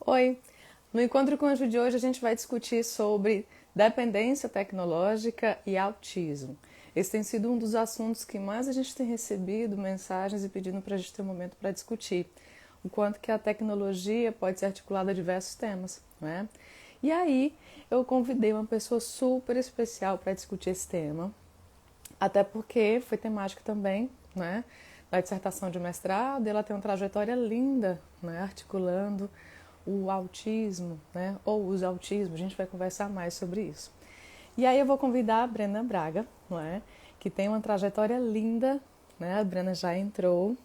Oi! No Encontro com o Anjo de hoje a gente vai discutir sobre dependência tecnológica e autismo. Esse tem sido um dos assuntos que mais a gente tem recebido mensagens e pedindo para a gente ter um momento para discutir. O quanto que a tecnologia pode ser articulada a diversos temas, não é? E aí eu convidei uma pessoa super especial para discutir esse tema, até porque foi temática também, né, da dissertação de mestrado, e ela tem uma trajetória linda, né, articulando o autismo, né, ou os autismos. A gente vai conversar mais sobre isso. E aí eu vou convidar a Brena Braga, não é, que tem uma trajetória linda, né, a Brena já entrou,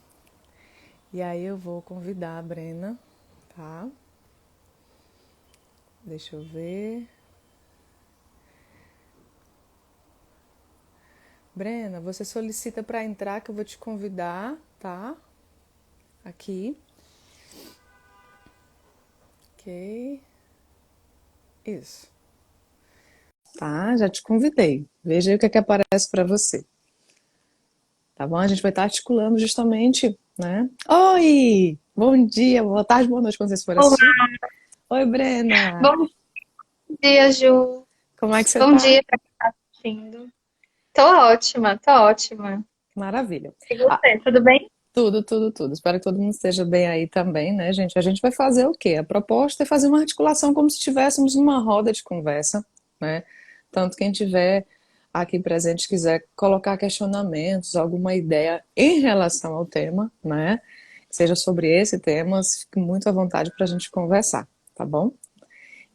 e aí eu vou convidar a Brena, tá? Deixa eu ver. Brena, você solicita para entrar que eu vou te convidar, tá? Aqui. Ok. Isso. Tá, já te convidei. Veja aí o que é que aparece para você. Tá bom? A gente vai estar articulando justamente, né? Oi! Bom dia, boa tarde, boa noite quando vocês forem Olá, assistir. Oi, Brena! bom dia, Ju. Como é que você Bom tá? dia para quem está assistindo. Tô ótima, tô ótima. Maravilha. E Ah, você, tudo bem? tudo. Espero que todo mundo esteja bem aí também, né, gente? A gente vai fazer o quê? A proposta é fazer uma articulação como se estivéssemos numa roda de conversa, né? Tanto quem tiver aqui presente quiser colocar questionamentos, alguma ideia em relação ao tema, né? Seja sobre esse tema, fique muito à vontade para a gente conversar, tá bom?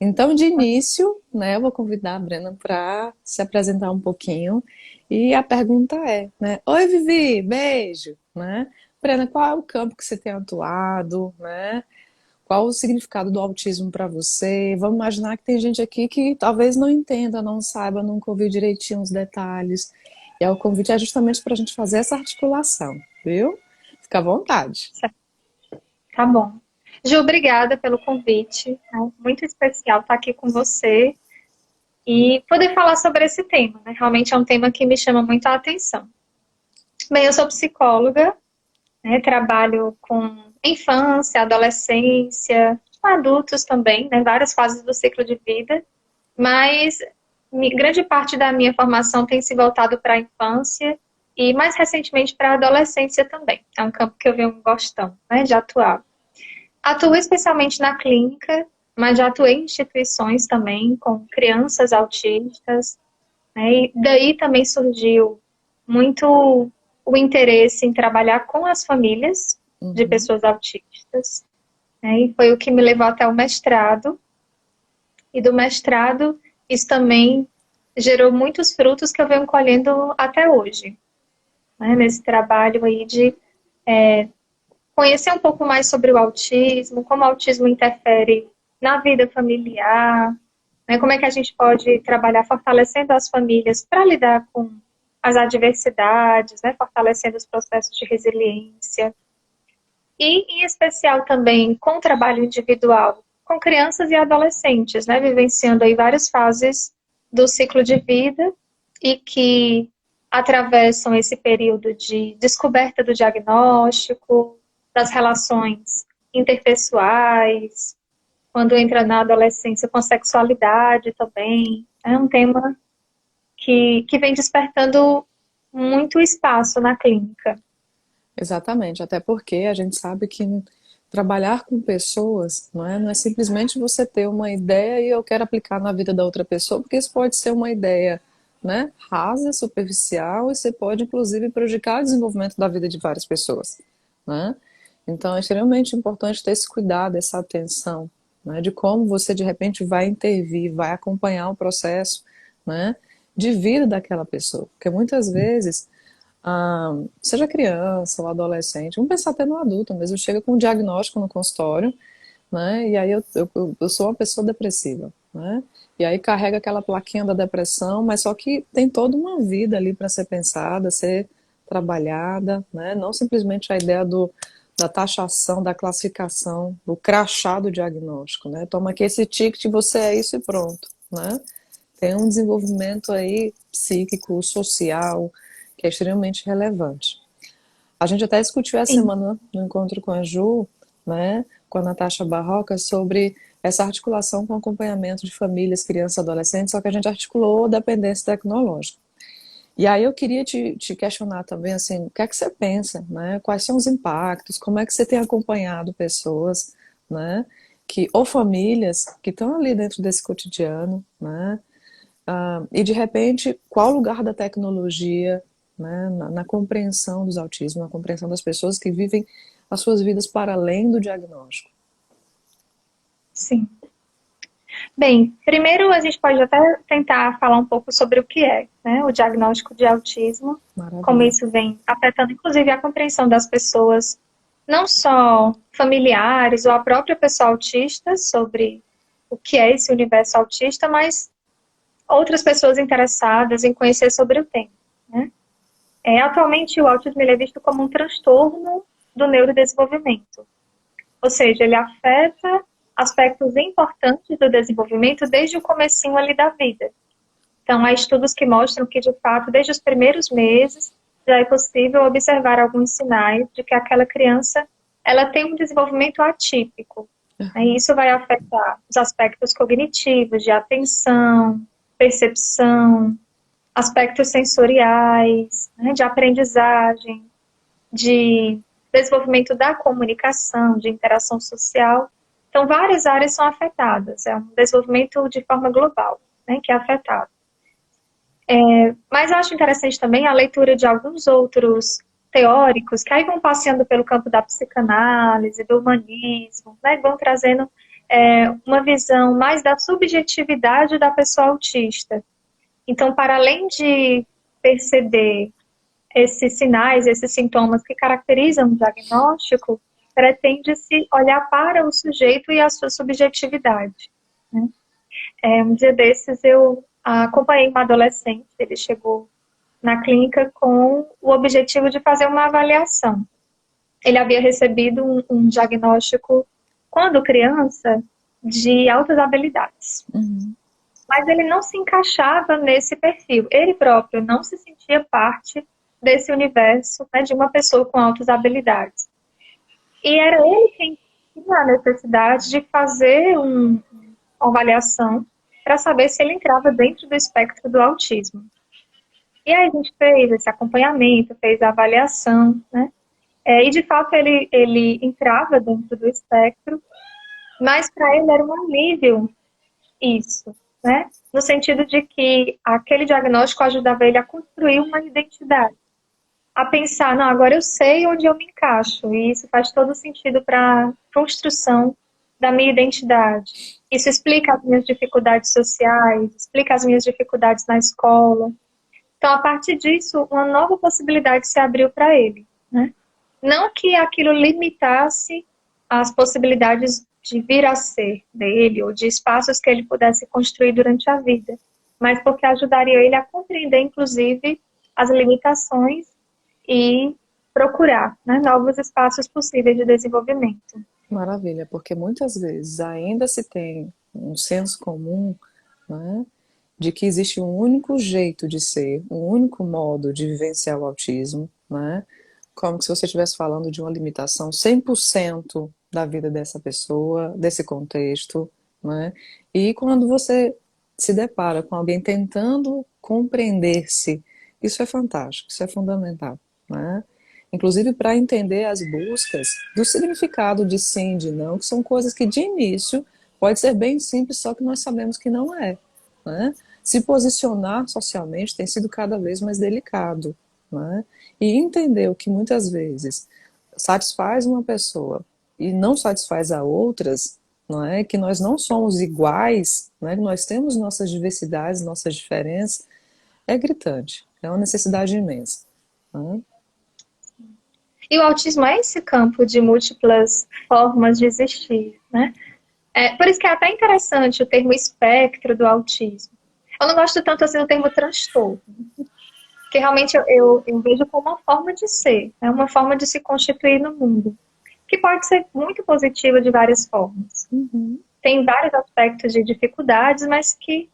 Então, de início, né, eu vou convidar a Brena para se apresentar um pouquinho. E a pergunta é, né? Oi, Vivi, beijo, né? Brena, qual é o campo que você tem atuado, né? Qual o significado do autismo para você? Vamos imaginar que tem gente aqui que talvez não entenda, não saiba, nunca ouviu direitinho os detalhes. E aí o convite é justamente para a gente fazer essa articulação, viu? Fica à vontade. Tá bom. Ju, obrigada pelo convite. É muito especial estar aqui com você e poder falar sobre esse tema, né? Realmente é um tema que me chama muito a atenção. Bem, eu sou psicóloga, né? Trabalho com infância, adolescência, com adultos também, né? Várias fases do ciclo de vida. Mas grande parte da minha formação tem se voltado para a infância e mais recentemente para a adolescência também. É um campo que eu venho gostando, né, de atuar. Atuo especialmente na clínica, mas já atuei em instituições também com crianças autistas, né, e daí também surgiu muito o interesse em trabalhar com as famílias de Uhum. pessoas autistas, né, e foi o que me levou até o mestrado, e do mestrado, isso também gerou muitos frutos que eu venho colhendo até hoje, né? Nesse trabalho aí de conhecer um pouco mais sobre o autismo, como o autismo interfere na vida familiar, né? Como é que a gente pode trabalhar fortalecendo as famílias para lidar com as adversidades, né? Fortalecendo os processos de resiliência. E, em especial, também com o trabalho individual, com crianças e adolescentes, né, vivenciando aí várias fases do ciclo de vida e que atravessam esse período de descoberta do diagnóstico, das relações interpessoais, quando entra na adolescência com sexualidade também. É um tema que vem despertando muito espaço na clínica. Exatamente, até porque a gente sabe que trabalhar com pessoas não é simplesmente você ter uma ideia e eu quero aplicar na vida da outra pessoa, porque isso pode ser uma ideia, né, rasa, superficial, e você pode inclusive prejudicar o desenvolvimento da vida de várias pessoas, né? Então é extremamente importante ter esse cuidado, essa atenção, né, de como você de repente vai intervir, vai acompanhar o processo, né, de vida daquela pessoa, porque muitas vezes seja criança ou adolescente, vamos pensar até no adulto mesmo, chega com um diagnóstico no consultório, né? E aí eu sou uma pessoa depressiva, né? E aí carrega aquela plaquinha da depressão, mas só que tem toda uma vida ali para ser pensada, ser trabalhada, né? Não simplesmente a ideia da taxação, da classificação, do crachá do diagnóstico, né? Toma aqui esse ticket, você é isso e pronto, né? Tem um desenvolvimento aí psíquico, social, que é extremamente relevante. A gente até discutiu essa Sim. semana no encontro com a Ju, né? com a Natasha Barroca sobre essa articulação com acompanhamento de famílias, crianças, adolescentes, só que a gente articulou dependência tecnológica. E aí eu queria te questionar também, assim, o que é que você pensa, né? Quais são os impactos? Como é que você tem acompanhado pessoas, né? Ou famílias que estão ali dentro desse cotidiano, né? E de repente, qual o lugar da tecnologia, né, na compreensão dos autismos, na compreensão das pessoas que vivem as suas vidas para além do diagnóstico? Sim. Bem, primeiro a gente pode até tentar falar um pouco sobre o que é, né, o diagnóstico de autismo, como Maravilha. isso vem afetando, inclusive, a compreensão das pessoas, não só familiares ou a própria pessoa autista, sobre o que é esse universo autista, mas outras pessoas interessadas em conhecer sobre o tema, né? Atualmente, o autismo ele é visto como um transtorno do neurodesenvolvimento. Ou seja, ele afeta aspectos importantes do desenvolvimento desde o comecinho ali da vida. Então, há estudos que mostram que, de fato, desde os primeiros meses, já é possível observar alguns sinais de que aquela criança ela tem um desenvolvimento atípico. E isso vai afetar os aspectos cognitivos, de atenção, percepção, aspectos sensoriais, né, de aprendizagem, de desenvolvimento da comunicação, de interação social. Então, várias áreas são afetadas. É um desenvolvimento de forma global, né, que é afetado. Mas eu acho interessante também a leitura de alguns outros teóricos que aí vão passeando pelo campo da psicanálise, do humanismo, né, vão trazendo uma visão mais da subjetividade da pessoa autista. Então, para além de perceber esses sinais, esses sintomas que caracterizam o diagnóstico, pretende-se olhar para o sujeito e a sua subjetividade, né? Um dia desses eu acompanhei um adolescente, ele chegou na clínica com o objetivo de fazer uma avaliação. Ele havia recebido um diagnóstico, quando criança, de altas habilidades. Uhum. Mas ele não se encaixava nesse perfil. Ele próprio não se sentia parte desse universo, né, de uma pessoa com altas habilidades. E era ele quem tinha a necessidade de fazer uma avaliação para saber se ele entrava dentro do espectro do autismo. E aí a gente fez esse acompanhamento, fez a avaliação, né? E de fato ele entrava dentro do espectro, mas para ele era um alívio isso, né? No sentido de que aquele diagnóstico ajudava ele a construir uma identidade, a pensar, não, agora eu sei onde eu me encaixo, e isso faz todo sentido para a construção da minha identidade. Isso explica as minhas dificuldades sociais, explica as minhas dificuldades na escola. Então, a partir disso, uma nova possibilidade se abriu para ele, né? Não que aquilo limitasse as possibilidades de vir a ser dele, ou de espaços que ele pudesse construir durante a vida, mas porque ajudaria ele a compreender, inclusive, as limitações e procurar, né, novos espaços possíveis de desenvolvimento. Maravilha, porque muitas vezes ainda se tem um senso comum, né, de que existe um único jeito de ser, um único modo de vivenciar o autismo, né, como se você estivesse falando de uma limitação 100% da vida dessa pessoa, desse contexto, né, e quando você se depara com alguém tentando compreender-se, isso é fantástico, isso é fundamental, né? Inclusive para entender as buscas do significado de sim e de não, que são coisas que de início pode ser bem simples, só que nós sabemos que não é, né? Se posicionar socialmente tem sido cada vez mais delicado, né? E entender o que muitas vezes satisfaz uma pessoa e não satisfaz a outras, não é? Que nós não somos iguais, né? Que nós temos nossas diversidades, nossas diferenças, é gritante, é uma necessidade imensa, né? E o autismo é esse campo de múltiplas formas de existir, né? Por isso que é até interessante o termo espectro do autismo. Eu não gosto tanto assim do termo transtorno, que realmente eu vejo como uma forma de ser, né? Uma forma de se constituir no mundo, que pode ser muito positiva de várias formas. Uhum. Tem vários aspectos de dificuldades, mas que,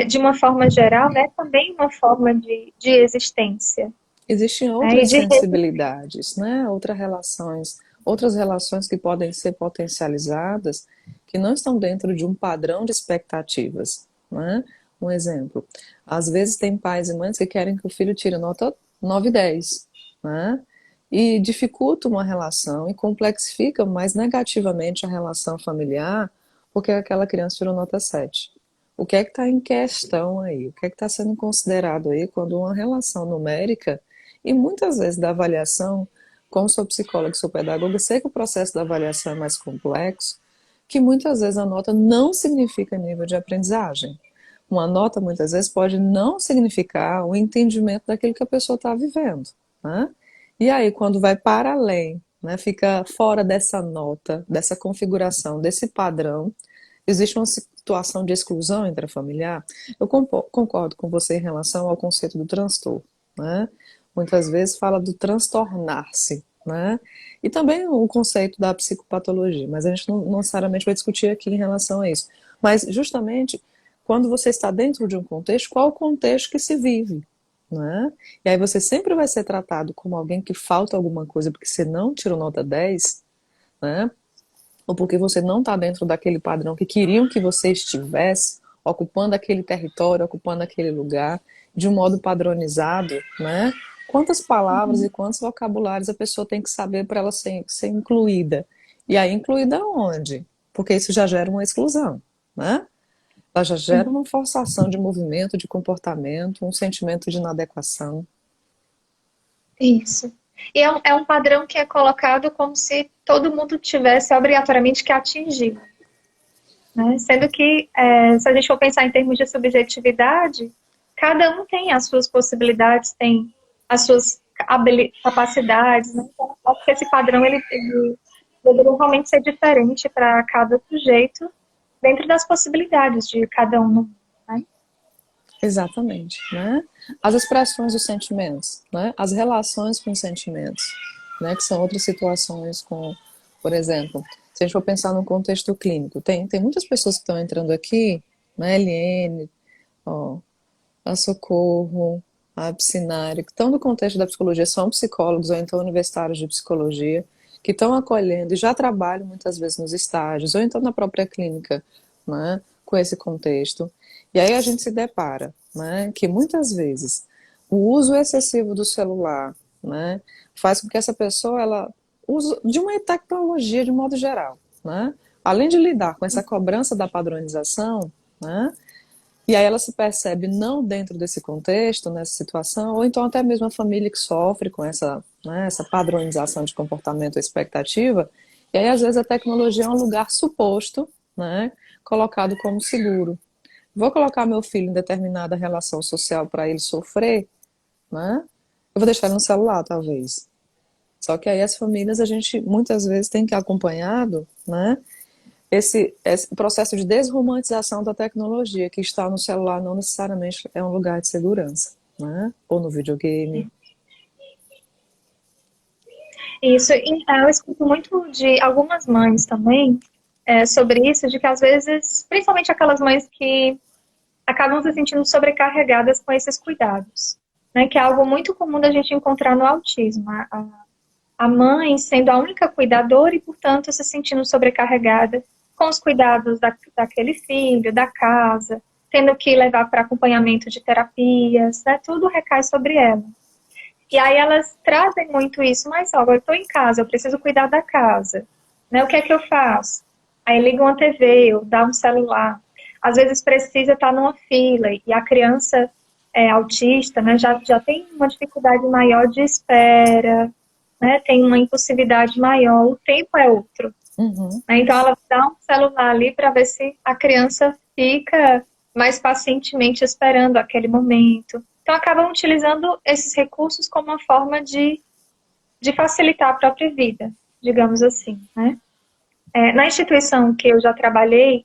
de uma forma geral, é também uma forma de existência. Existem Né? E outras de sensibilidades, né? Outras relações, outras relações que podem ser potencializadas, que não estão dentro de um padrão de expectativas, né? Um exemplo, às vezes tem pais e mães que querem que o filho tire nota 9 e 10, né? E dificulta uma relação e complexifica mais negativamente a relação familiar porque aquela criança tirou nota 7. O que é que está em questão aí? O que é que está sendo considerado aí quando uma relação numérica, e muitas vezes da avaliação, como sou psicóloga e sou pedagoga, sei que o processo da avaliação é mais complexo, que muitas vezes a nota não significa nível de aprendizagem. Uma nota, muitas vezes, pode não significar o entendimento daquilo que a pessoa está vivendo, né? E aí, quando vai para além, né, fica fora dessa nota, dessa configuração, desse padrão, existe uma situação de exclusão intrafamiliar. Eu concordo com você em relação ao conceito do transtorno, né? Muitas vezes fala do transtornar-se, né? E também o conceito da psicopatologia, mas a gente não necessariamente vai discutir aqui em relação a isso. Mas justamente quando você está dentro de um contexto, qual o contexto que se vive, né? E aí você sempre vai ser tratado como alguém que falta alguma coisa porque você não tirou nota 10, né? Ou porque você não está dentro daquele padrão que queriam que você estivesse, ocupando aquele território, ocupando aquele lugar, de um modo padronizado, né? Quantas palavras e quantos vocabulários a pessoa tem que saber para ela ser incluída? E aí, incluída onde? Porque isso já gera uma exclusão, né? Ela já gera uma forçação de movimento, de comportamento, um sentimento de inadequação. Isso. E é um padrão que é colocado como se todo mundo tivesse obrigatoriamente que atingir, né? Sendo que, se a gente for pensar em termos de subjetividade, cada um tem as suas possibilidades, tem as suas capacidades, né? Então, acho que esse padrão, ele deveria realmente ser diferente para cada sujeito, dentro das possibilidades de cada um, né? Exatamente, né? As expressões dos sentimentos, né? As relações com os sentimentos, né? Que são outras situações com, por exemplo, se a gente for pensar no contexto clínico, tem muitas pessoas que estão entrando aqui, né? Eliane, ó, a Socorro, a Psinari, que estão no contexto da psicologia, são psicólogos ou então universitários de psicologia, que estão acolhendo e já trabalham muitas vezes nos estágios, ou então na própria clínica, né, com esse contexto. E aí a gente se depara, né, que muitas vezes o uso excessivo do celular, né, faz com que essa pessoa ela use de uma tecnologia de modo geral, né, além de lidar com essa cobrança da padronização, né, e aí ela se percebe não dentro desse contexto, nessa situação, ou então até mesmo a família que sofre com essa, né, essa padronização de comportamento ou expectativa, e aí às vezes a tecnologia é um lugar suposto, né, colocado como seguro. Vou colocar meu filho em determinada relação social para ele sofrer, né? Eu vou deixar ele no celular, talvez. Só que aí as famílias a gente muitas vezes tem que ir acompanhado, né? Esse processo de desromantização da tecnologia que está no celular não necessariamente é um lugar de segurança, né? Ou no videogame. Isso, eu escuto muito de algumas mães também sobre isso, de que às vezes, principalmente aquelas mães que acabam se sentindo sobrecarregadas com esses cuidados, né? Que é algo muito comum da gente encontrar no autismo. A mãe sendo a única cuidadora e, portanto, se sentindo sobrecarregada com os cuidados daquele filho, da casa, tendo que levar para acompanhamento de terapias, né? Tudo recai sobre ela. E aí elas trazem muito isso, mas ó, agora eu estou em casa, eu preciso cuidar da casa, né? O que é que eu faço? Aí liga uma TV, ou dá um celular. Às vezes precisa estar numa fila e a criança autista, né, já tem uma dificuldade maior de espera, né, tem uma impulsividade maior, o tempo é outro. Uhum. Né? Então ela dá um celular ali para ver se a criança fica mais pacientemente esperando aquele momento. Então acabam utilizando esses recursos como uma forma de facilitar a própria vida, digamos assim, né? Na instituição que eu já trabalhei,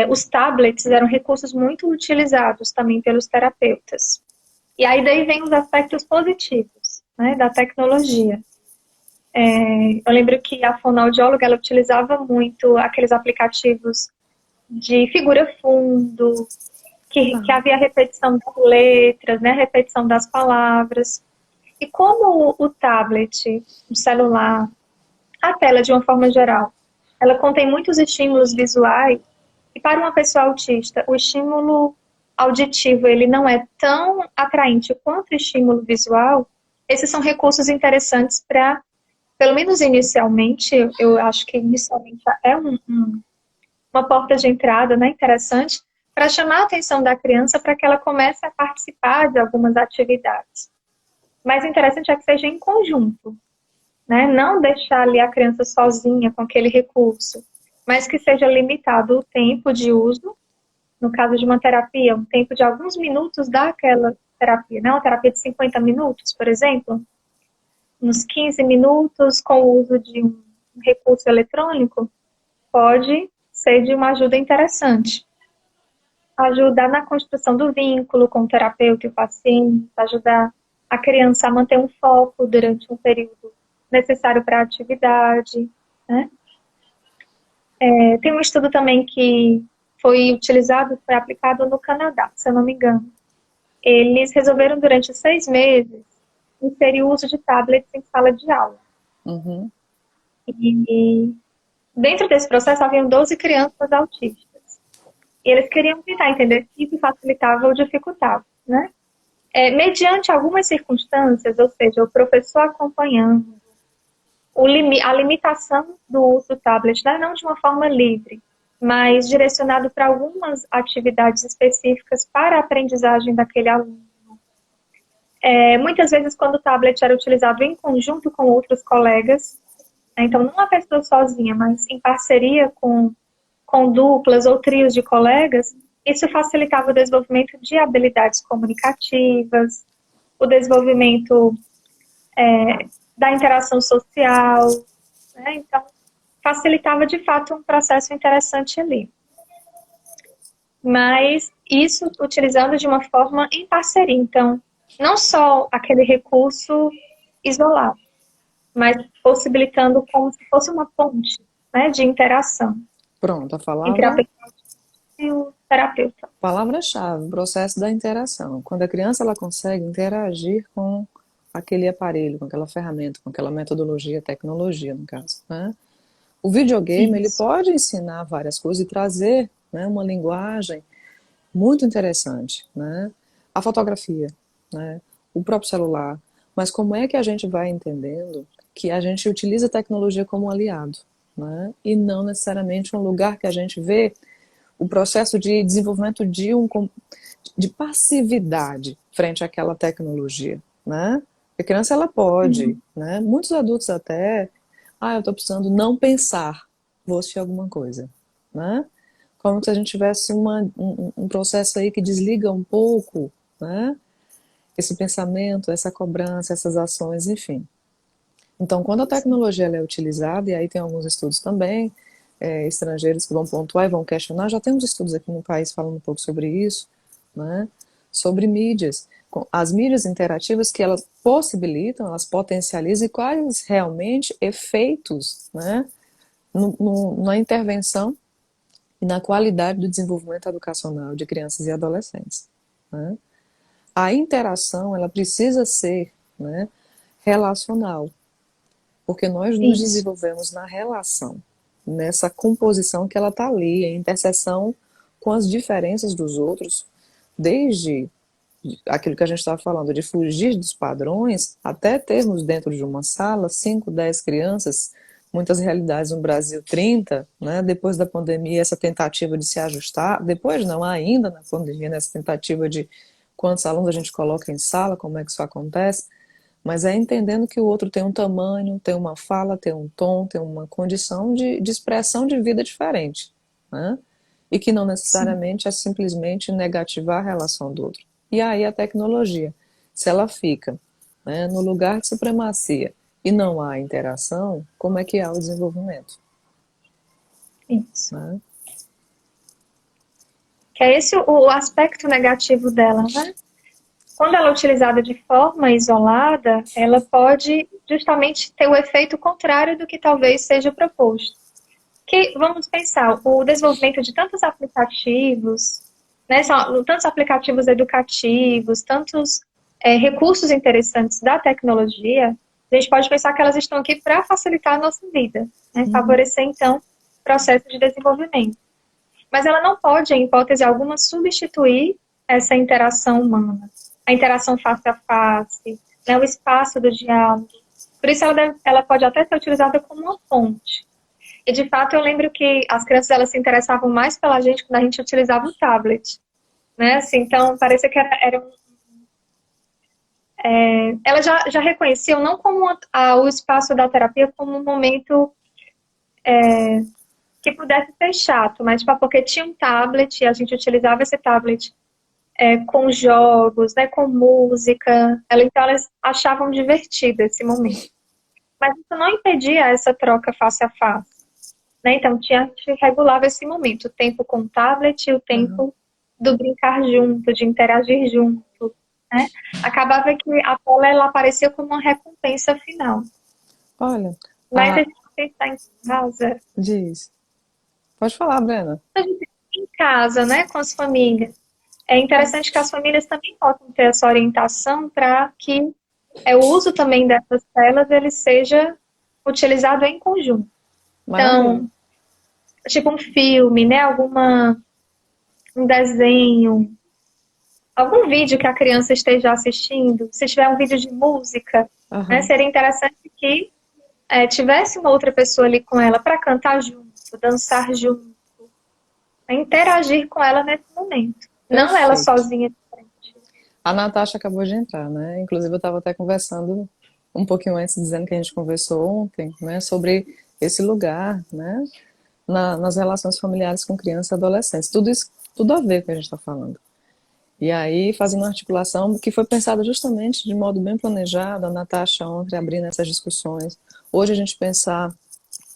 os tablets eram recursos muito utilizados também pelos terapeutas. E aí daí vem os aspectos positivos, né, da tecnologia. Eu lembro que a fonoaudióloga ela utilizava muito aqueles aplicativos de figura fundo, que havia repetição das letras, né, repetição das palavras. E como o tablet, o celular, A tela, de uma forma geral, ela contém muitos estímulos visuais e para uma pessoa autista, o estímulo auditivo ele não é tão atraente quanto o estímulo visual. Esses são recursos interessantes para, pelo menos inicialmente, eu acho que inicialmente é uma porta de entrada, né, interessante, para chamar a atenção da criança para que ela comece a participar de algumas atividades. Mas o interessante é que seja em conjunto, né? Não deixar ali a criança sozinha com aquele recurso, mas que seja limitado o tempo de uso. No caso de uma terapia, um tempo de alguns minutos daquela terapia, né? Uma terapia de 50 minutos, por exemplo, uns 15 minutos com o uso de um recurso eletrônico, pode ser de uma ajuda interessante. Ajudar na construção do vínculo com o terapeuta e o paciente, ajudar a criança a manter um foco durante um período necessário para a atividade, né? Tem um estudo também que foi utilizado, foi aplicado no Canadá, se eu não me engano. Eles resolveram durante 6 meses inserir o uso de tablets em sala de aula. Uhum. E dentro desse processo haviam 12 crianças autistas. E eles queriam tentar entender se isso facilitava ou dificultava, né? Mediante algumas circunstâncias, ou seja, o professor acompanhando, a limitação do uso do tablet, né? Não de uma forma livre, mas direcionado para algumas atividades específicas para a aprendizagem daquele aluno. Muitas vezes, quando o tablet era utilizado em conjunto com outros colegas, né? Então não a pessoa sozinha, mas em parceria com duplas ou trios de colegas, isso facilitava o desenvolvimento de habilidades comunicativas, o desenvolvimento da interação social, né? Então, facilitava de fato um processo interessante ali. Mas isso utilizando de uma forma em parceria. Então, não só aquele recurso isolado, mas possibilitando como se fosse uma ponte, né, de interação Pronto, a entre a palavra, pessoa e o terapeuta. palavra-chave, o processo da interação. Quando a criança ela consegue interagir com aquele aparelho, com aquela ferramenta, com aquela metodologia, tecnologia, no caso, né? O videogame ele Isso. pode ensinar várias coisas e trazer, né, uma linguagem muito interessante, né? A fotografia, né? O próprio celular. Mas como é que a gente vai entendendo que a gente utiliza a tecnologia como um aliado, né? E não necessariamente um lugar que a gente vê o processo de desenvolvimento de passividade frente àquela tecnologia, né? A criança ela pode, Uhum. né? Muitos adultos até, eu estou precisando não pensar, vou assistir alguma coisa, né? Como se a gente tivesse um processo aí que desliga um pouco, né? Esse pensamento, essa cobrança, essas ações, enfim. Então, quando a tecnologia ela é utilizada, e aí tem alguns estudos também, estrangeiros que vão pontuar e vão questionar, já temos estudos aqui no país falando um pouco sobre isso, né? Sobre mídias, as mídias interativas que elas possibilitam, elas potencializam e quais realmente efeitos, né? Na intervenção e na qualidade do desenvolvimento educacional de crianças e adolescentes, né? A interação ela precisa ser, né, relacional, porque nós nos Isso. desenvolvemos na relação, nessa composição que ela está ali, em interseção com as diferenças dos outros, desde aquilo que a gente estava falando, de fugir dos padrões, até termos dentro de uma sala 5, 10 crianças, muitas realidades no Brasil 30, né? Depois da pandemia, essa tentativa de se ajustar, depois não, ainda na pandemia, nessa tentativa de quantos alunos a gente coloca em sala, como é que isso acontece, mas é entendendo que o outro tem um tamanho, tem uma fala, tem um tom, tem uma condição de expressão de vida diferente, né? E que não Sim. necessariamente é simplesmente negativar a relação do outro. E aí a tecnologia, se ela fica, né, no lugar de supremacia e não há interação, como é que há o desenvolvimento? Isso. Né? Que é esse o aspecto negativo dela, né? Quando ela é utilizada de forma isolada, ela pode justamente ter o efeito contrário do que talvez seja proposto. Que, vamos pensar, o desenvolvimento de tantos aplicativos, né, tantos aplicativos educativos, tantos recursos interessantes da tecnologia, A gente pode pensar que elas estão aqui para facilitar a nossa vida, né? Uhum. Favorecer, então, o processo de desenvolvimento. Mas ela não pode, em hipótese alguma, substituir essa interação humana. A interação face a face, né? O espaço do diálogo. Por isso ela pode até ser utilizada como uma ponte. E, de fato, eu lembro que as crianças elas se interessavam mais pela gente quando a gente utilizava o tablet. Né? Assim, então, parecia que era elas já reconheciam não como o espaço da terapia como um momento que pudesse ser chato, mas tipo, porque tinha um tablet e a gente utilizava esse tablet com jogos, né, com música. Então elas achavam divertido esse momento. Mas isso não impedia essa troca face a face. Né? Então a gente regulava esse momento, o tempo com o tablet e o Aham. tempo do brincar junto, de interagir junto. Né? Acabava que a tela ela aparecia como uma recompensa final. Olha, Mas a a, gente está em casa, diz. Pode falar, Brena. a gente tá em casa, né, com as famílias. É interessante que as famílias também possam ter essa orientação para que o uso também dessas telas ele seja utilizado em conjunto. Maravilha. Então, tipo um filme, né, um desenho, algum vídeo que a criança esteja assistindo, se tiver um vídeo de música, né, Aham. seria interessante que tivesse uma outra pessoa ali com ela para cantar junto, dançar junto, né, interagir com ela nesse momento. Não ela Perfeito. sozinha de frente. A Natasha acabou de entrar, né? Inclusive, eu estava até conversando um pouquinho antes, dizendo que a gente conversou ontem, né, sobre esse lugar, né, nas relações familiares com crianças e adolescentes. Tudo isso, tudo a ver com o que a gente está falando. E aí, fazendo uma articulação que foi pensada justamente de modo bem planejado, a Natasha ontem abrindo essas discussões. Hoje a gente pensar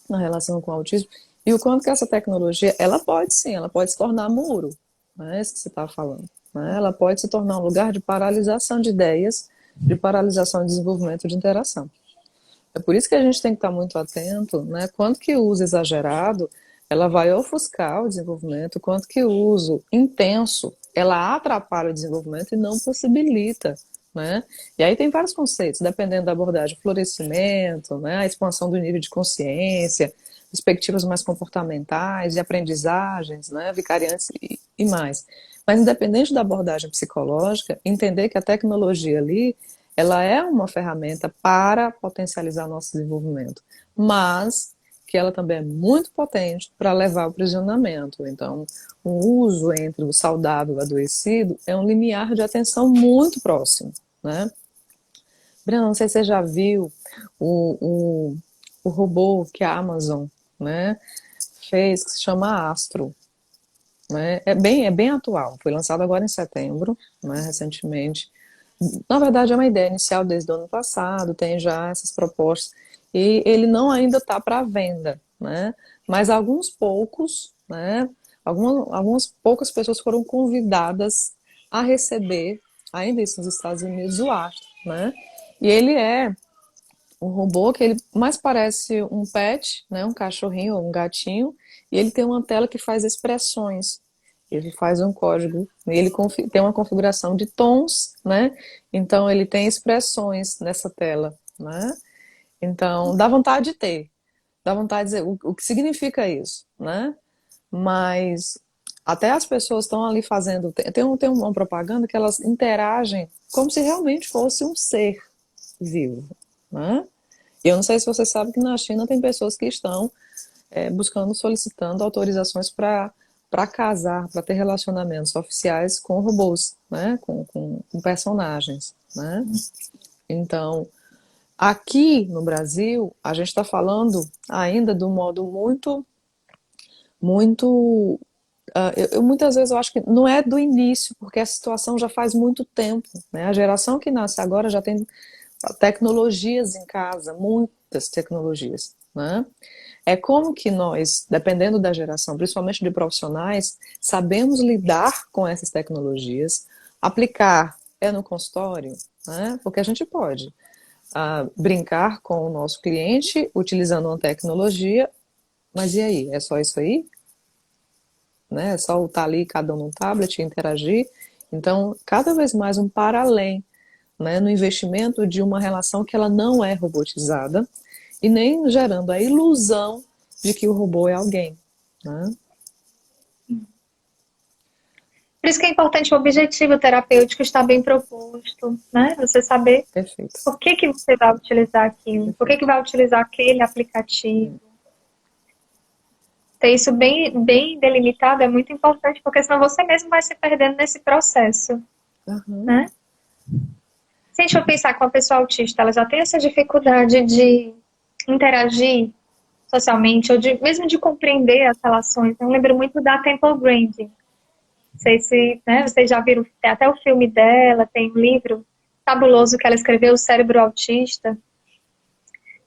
na relação com o autismo e o quanto que essa tecnologia, ela pode sim, ela pode se tornar muro, não é isso que você estava falando. Né? Ela pode se tornar um lugar de paralisação de ideias, de paralisação de desenvolvimento de interação. É por isso que a gente tem que estar muito atento, né? Quanto que o uso exagerado, ela vai ofuscar o desenvolvimento, quanto que o uso intenso, ela atrapalha o desenvolvimento e não possibilita, né? E aí tem vários conceitos, dependendo da abordagem, florescimento, né? A expansão do nível de consciência, perspectivas mais comportamentais, de aprendizagens, né? Vicariantes e mais. Mas independente da abordagem psicológica, entender que a tecnologia ali ela é uma ferramenta para potencializar nosso desenvolvimento, mas que ela também é muito potente para levar ao aprisionamento. Então, o uso entre o saudável e o adoecido é um limiar de atenção muito próximo, né? Breno, não sei se você já viu o, o, o robô que a Amazon, né, fez, que se chama Astro. Né? É bem atual, foi lançado agora em setembro, né, recentemente. Na verdade, é uma ideia inicial desde o ano passado, tem já essas propostas, e ele não ainda está para venda, né? Mas alguns poucos, né? Algumas poucas pessoas foram convidadas a receber, ainda isso nos Estados Unidos, o Astro, né? E ele é um robô que ele mais parece um pet, né? Um cachorrinho ou um gatinho, e ele tem uma tela que faz expressões. Ele faz um código, ele tem uma configuração de tons, né? Então ele tem expressões nessa tela, né? Então dá vontade de ter, dá vontade de dizer o que significa isso, né? Mas até as pessoas estão ali fazendo, tem uma propaganda que elas interagem como se realmente fosse um ser vivo, né? E eu não sei se você sabe que na China tem pessoas que estão buscando, solicitando autorizações para casar, para ter relacionamentos oficiais com robôs, né? Com personagens, né? Então, aqui no Brasil, a gente está falando ainda de um modo muito. Muitas vezes eu acho que não é do início, porque a situação já faz muito tempo. Né? A geração que nasce agora já tem tecnologias em casa, muitas tecnologias. Né? É como que nós, dependendo da geração, principalmente de profissionais, sabemos lidar com essas tecnologias, aplicar no consultório, né? Porque a gente pode brincar com o nosso cliente utilizando uma tecnologia, mas e aí? É só isso aí? Né? É só estar ali, cada um no tablet, interagir? Então, cada vez mais um para além. né, no investimento de uma relação que ela não é robotizada e nem gerando a ilusão de que o robô é alguém, né? Por isso que é importante o objetivo terapêutico estar bem proposto, né? Você saber Perfeito, por que que você vai utilizar aquilo, por que que perfeito. vai utilizar aquele aplicativo. Ter isso bem delimitado é muito importante, porque senão você mesmo vai se perdendo nesse processo, Uhum. né? Se a gente for pensar com a pessoa autista, ela já tem essa dificuldade de interagir socialmente, ou mesmo de compreender as relações. Eu lembro muito da Temple Grandin. Não sei se, né, vocês já viram, tem até o filme dela, tem um livro fabuloso que ela escreveu, O Cérebro Autista.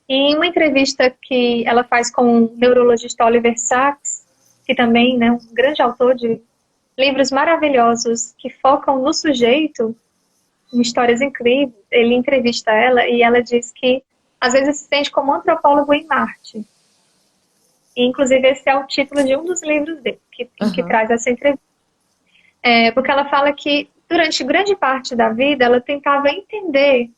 E em uma entrevista que ela faz com o neurologista Oliver Sacks, que também, né, um grande autor de livros maravilhosos que focam no sujeito, em histórias incríveis, ele entrevista ela e ela diz que às vezes se sente como antropólogo em Marte. E, inclusive, esse é o título de um dos livros dele, em que Aham. traz essa entrevista. Porque ela fala que durante grande parte da vida ela tentava entender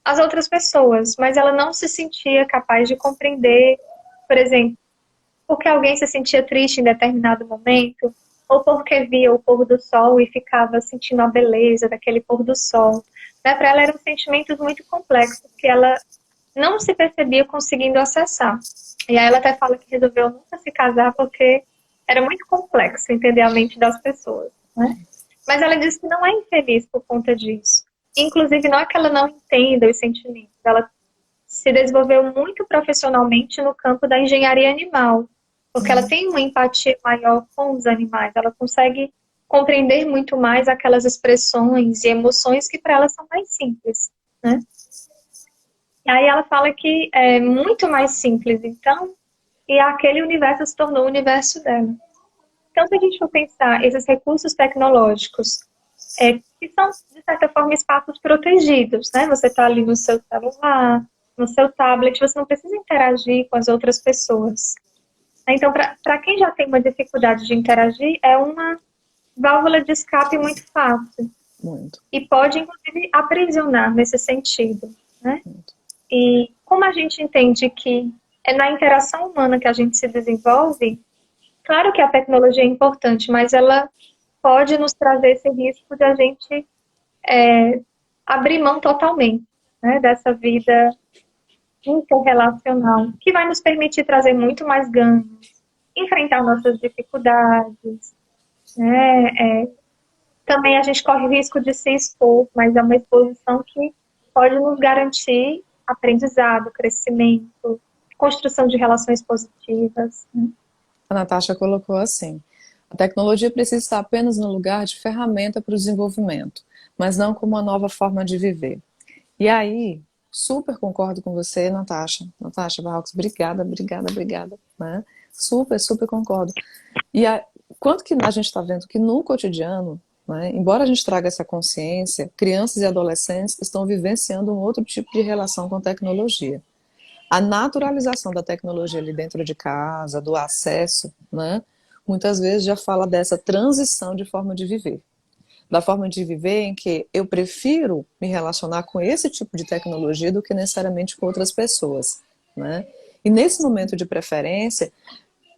as outras pessoas, mas ela não se sentia capaz de compreender, por exemplo, porque alguém se sentia triste em determinado momento, ou porque via o pôr do sol e ficava sentindo a beleza daquele pôr do sol. Né? Para ela eram sentimentos muito complexos que ela não se percebia conseguindo acessar. E aí ela até fala que resolveu nunca se casar porque era muito complexo entender a mente das pessoas. Né? Mas ela diz que não é infeliz por conta disso. Inclusive, não é que ela não entenda os sentimentos, ela se desenvolveu muito profissionalmente no campo da engenharia animal, porque ela tem uma empatia maior com os animais, ela consegue compreender muito mais aquelas expressões e emoções que para ela são mais simples, né? E aí ela fala que é muito mais simples, então, e aquele universo se tornou o universo dela. Então, se a gente for pensar esses recursos tecnológicos, que são, de certa forma, espaços protegidos, né? Você está ali no seu celular, no seu tablet, você não precisa interagir com as outras pessoas. Então, para quem já tem uma dificuldade de interagir, é uma válvula de escape muito fácil. Muito, E pode, inclusive, aprisionar nesse sentido, né? muito. E como a gente entende que é na interação humana que a gente se desenvolve, claro que a tecnologia é importante, mas ela pode nos trazer esse risco de a gente abrir mão totalmente, né, dessa vida interrelacional, que vai nos permitir trazer muito mais ganhos, enfrentar nossas dificuldades, né? Também a gente corre o risco de se expor, mas é uma exposição que pode nos garantir aprendizado, crescimento, construção de relações positivas, né? A Natasha colocou assim: a tecnologia precisa estar apenas no lugar de ferramenta para o desenvolvimento, mas não como uma nova forma de viver. E aí, super concordo com você, Natasha. Natasha Barrocos, obrigada, obrigada, obrigada. Né? Super, super concordo. E quanto que a gente está vendo que no cotidiano, né, embora a gente traga essa consciência, crianças e adolescentes estão vivenciando um outro tipo de relação com a tecnologia. A naturalização da tecnologia ali dentro de casa, do acesso, né, muitas vezes já fala dessa transição de forma de viver. Da forma de viver em que eu prefiro me relacionar com esse tipo de tecnologia do que necessariamente com outras pessoas, né? E nesse momento de preferência,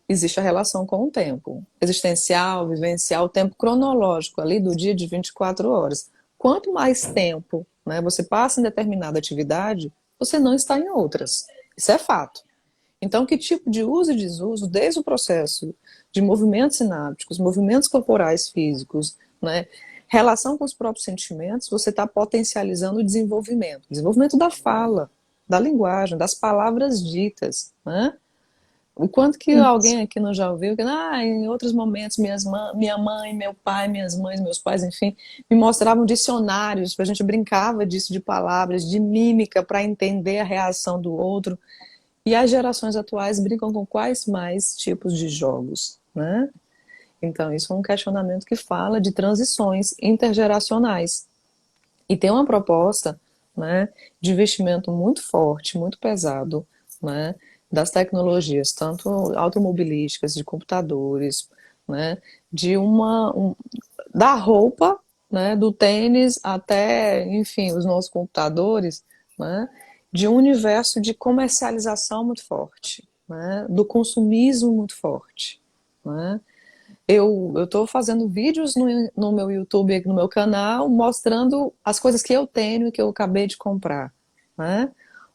existe a relação com o tempo existencial, vivencial, o tempo cronológico ali do dia de 24 horas. Quanto mais tempo, né, você passa em determinada atividade, você não está em outras. Isso é fato. Então, que tipo de uso e desuso, desde o processo de movimentos sinápticos, movimentos corporais físicos, né, relação com os próprios sentimentos, você está potencializando o desenvolvimento. Desenvolvimento da fala, da linguagem, das palavras ditas, né? O quanto que Isso. alguém aqui não já ouviu que em outros momentos minha mãe, meu pai, minhas mães, meus pais, enfim, me mostravam dicionários, a gente brincava disso de palavras, de mímica para entender a reação do outro. E as gerações atuais brincam com quais mais tipos de jogos, né? Então isso é um questionamento que fala de transições intergeracionais. E tem uma proposta, né, de investimento muito forte, muito pesado, né, das tecnologias, tanto automobilísticas, de computadores, né, da roupa né, do tênis até, enfim, os nossos computadores, né, de um universo de comercialização muito forte, né, do consumismo muito forte, né. Eu estou fazendo vídeos no meu YouTube, no meu canal, mostrando as coisas que eu tenho e que eu acabei de comprar, né?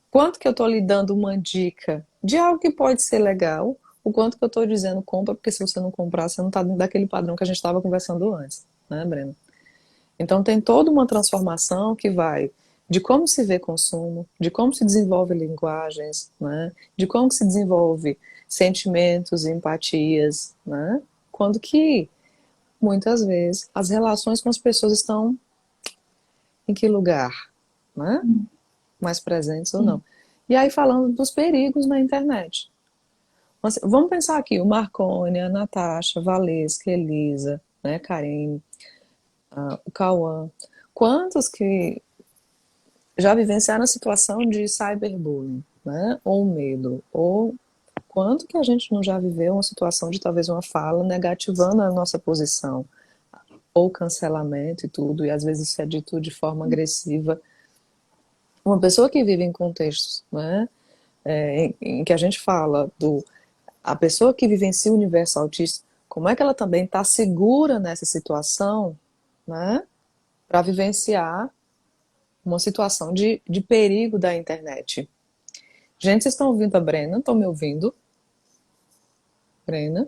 Quanto que eu estou lhe dando uma dica de algo que pode ser legal, o quanto que eu estou dizendo compra, porque se você não comprar, você não está dentro daquele padrão que a gente estava conversando antes, né, Breno? Então tem toda uma transformação que vai de como se vê consumo, de como se desenvolve linguagens, né? De como se desenvolve sentimentos, empatias, né? Quando que muitas vezes as relações com as pessoas estão em que lugar, né? Mais presentes ou não. Sim. E aí falando dos perigos na internet. Vamos pensar aqui, o Marcone, a Natasha, Valesca, Elisa, né, Karine, o Cauã. Quantos que já vivenciaram a situação de cyberbullying, né? Ou medo, ou quanto que a gente não já viveu uma situação de talvez uma fala negativando a nossa posição, ou cancelamento e tudo, e às vezes isso é dito de forma agressiva. Uma pessoa que vive em contextos, né, em que a gente fala do a pessoa que vivencia o universo autista, como é que ela também está segura nessa situação, né, para vivenciar uma situação de perigo da internet. Gente, vocês estão ouvindo a Brena? Estão me ouvindo? Brena?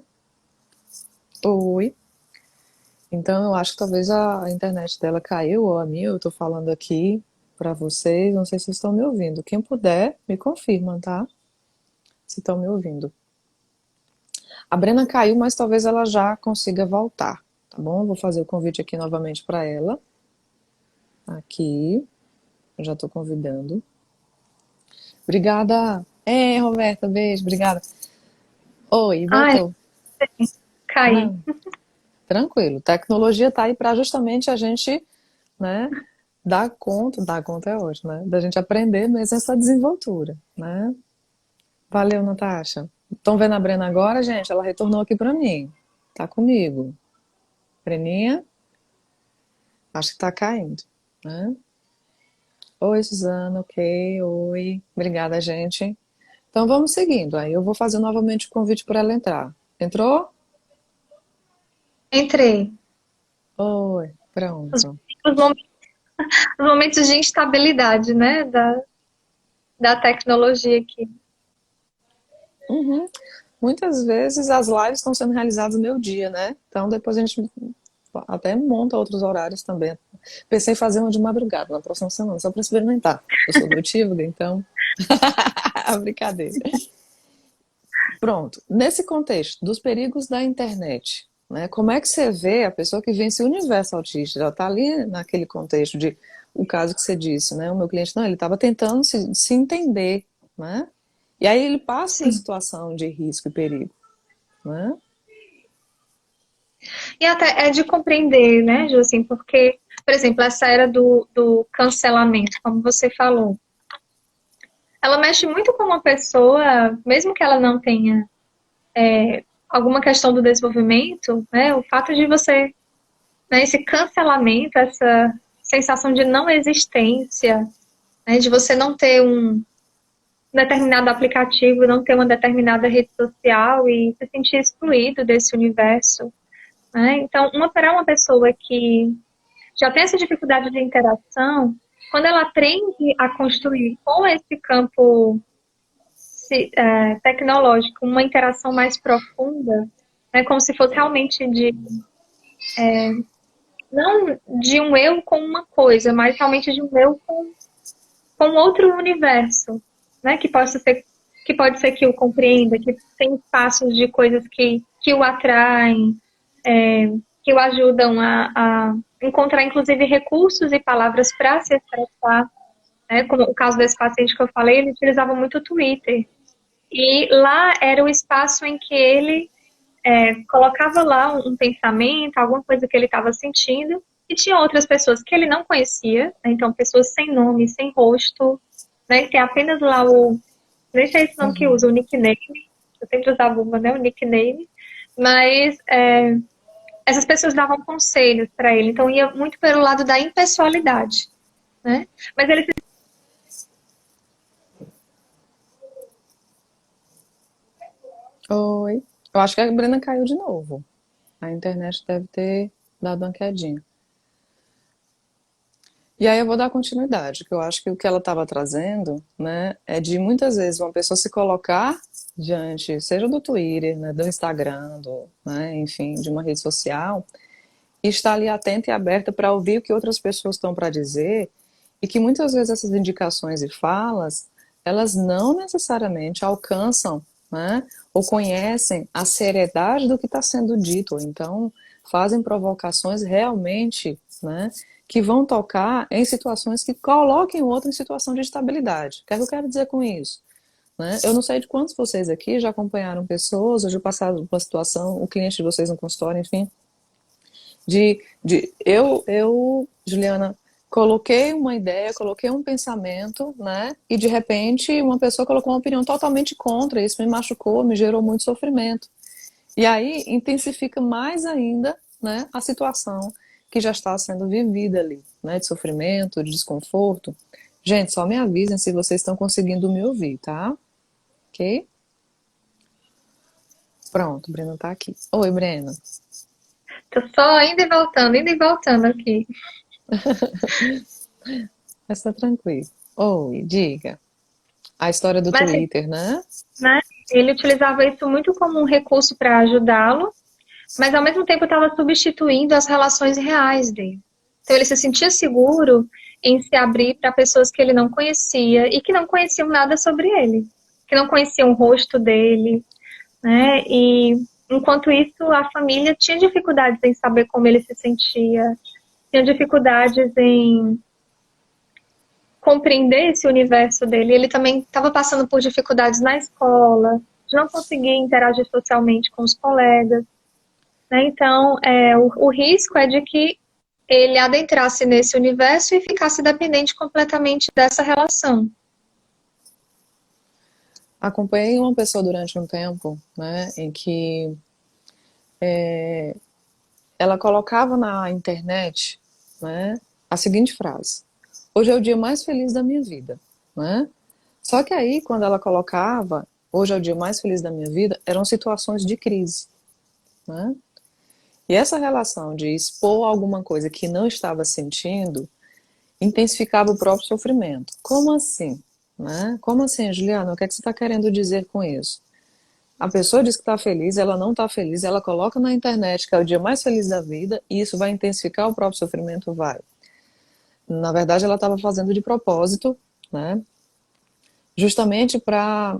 Oi. Então eu acho que talvez a internet dela caiu, ou a minha, eu estou falando aqui para vocês, não sei se vocês estão me ouvindo. Quem puder, me confirma, tá? Se estão me ouvindo. A Brena caiu, mas talvez ela já consiga voltar, tá bom? Vou fazer o convite aqui novamente para ela. Aqui, eu já estou convidando. Obrigada. Roberta, beijo, obrigada. Oi, Ai, voltou. caí. Não, tranquilo. Tecnologia está aí para justamente a gente, né, dar conta é hoje, né, da gente aprender mesmo essa desenvoltura, né. Valeu, Natasha. Estão vendo a Brena agora, gente? Ela retornou aqui para mim. Tá comigo. Breninha, acho que tá caindo, né? Oi, Suzana, ok, oi. Obrigada, gente. Então vamos seguindo. Aí eu vou fazer novamente o convite para ela entrar. Entrou? Entrei. Oi, Os, pronto. os momentos, os momentos de instabilidade, né, da tecnologia aqui. Uhum. Muitas vezes as lives estão sendo realizadas no meu dia, né? Então depois a gente até monta outros horários também. Pensei em fazer uma de madrugada na próxima semana, só para experimentar. Eu sou notívaga, então. Brincadeira. Pronto. Nesse contexto dos perigos da internet, né? Como é que você vê a pessoa que vence o universo autista? Já está ali naquele contexto de o caso que você disse, né? O meu cliente, não, ele estava tentando se entender, né? E aí ele passa por Sim. situação de risco e perigo, né? E até é de compreender, né, Ju, assim, porque, por exemplo, essa era do cancelamento, como você falou, ela mexe muito com uma pessoa, mesmo que ela não tenha alguma questão do desenvolvimento, né, o fato de você, né, esse cancelamento, essa sensação de não existência, né, de você não ter um determinado aplicativo, não ter uma determinada rede social e se sentir excluído desse universo, né? Então, para uma pessoa que já tem essa dificuldade de interação, quando ela aprende a construir com esse campo tecnológico uma interação mais profunda, né, como se fosse realmente não de um eu com uma coisa, mas realmente de um eu com outro universo, né, que pode ser que o compreenda, que tem espaços de coisas que o atraem, que o ajudam a encontrar, inclusive, recursos e palavras para se expressar. Né? Como o caso desse paciente que eu falei, ele utilizava muito o Twitter. E lá era o espaço em que ele colocava lá um pensamento, alguma coisa que ele estava sentindo, e tinha outras pessoas que ele não conhecia, né? Então pessoas sem nome, sem rosto, né? Que tem apenas lá nem sei esse nome que Uhum. usa, o nickname, eu sempre usava uma, né? O nickname, mas essas pessoas davam conselhos para ele, então ia muito pelo lado da impessoalidade, né? Mas ele Oi. Eu acho que a Brena caiu de novo. A internet deve ter dado uma quedinha. E aí eu vou dar continuidade, que eu acho que o que ela estava trazendo, né, é de muitas vezes uma pessoa se colocar diante, seja do Twitter, né, do Instagram, né, enfim, de uma rede social, e estar ali atenta e aberta para ouvir o que outras pessoas estão para dizer, e que muitas vezes essas indicações e falas, elas não necessariamente alcançam, né, ou conhecem a seriedade do que está sendo dito, ou então fazem provocações realmente, né, que vão tocar em situações que coloquem o outro em situação de estabilidade. O que é que eu quero dizer com isso? Né? Eu não sei de quantos vocês aqui já acompanharam pessoas, ou já passaram por uma situação, o cliente de vocês no consultório, enfim, Juliana, coloquei uma ideia, coloquei um pensamento, né? E de repente uma pessoa colocou uma opinião totalmente contra, isso me machucou, me gerou muito sofrimento. E aí intensifica mais ainda, né, a situação que já está sendo vivida ali, né, de sofrimento, de desconforto. Gente, só me avisem se vocês estão conseguindo me ouvir, tá? Ok? Pronto, Breno tá aqui. Oi, Breno. tô só indo e voltando aqui. Mas tá tranquilo. Oi, diga. A história do Mas, Twitter, né? né, ele utilizava isso muito como um recurso para ajudá-lo, mas ao mesmo tempo estava substituindo as relações reais dele. Então ele se sentia seguro em se abrir para pessoas que ele não conhecia e que não conheciam nada sobre ele, que não conheciam o rosto dele, né? E enquanto isso, a família tinha dificuldades em saber como ele se sentia, tinha dificuldades em compreender esse universo dele. Ele também estava passando por dificuldades na escola, de não conseguir interagir socialmente com os colegas, né? Então, o risco é de que ele adentrasse nesse universo e ficasse dependente completamente dessa relação. Acompanhei uma pessoa durante um tempo, né, em que ela colocava na internet, né, a seguinte frase: hoje é o dia mais feliz da minha vida, né? Só que aí, quando ela colocava, hoje é o dia mais feliz da minha vida, eram situações de crise, né? E essa relação de expor alguma coisa que não estava sentindo intensificava o próprio sofrimento. Como assim? Né? Como assim, Juliana? O que é que você está querendo dizer com isso? A pessoa diz que está feliz, ela não está feliz, ela coloca na internet que é o dia mais feliz da vida e isso vai intensificar o próprio sofrimento? Vai. Na verdade, ela estava fazendo de propósito, né? Justamente para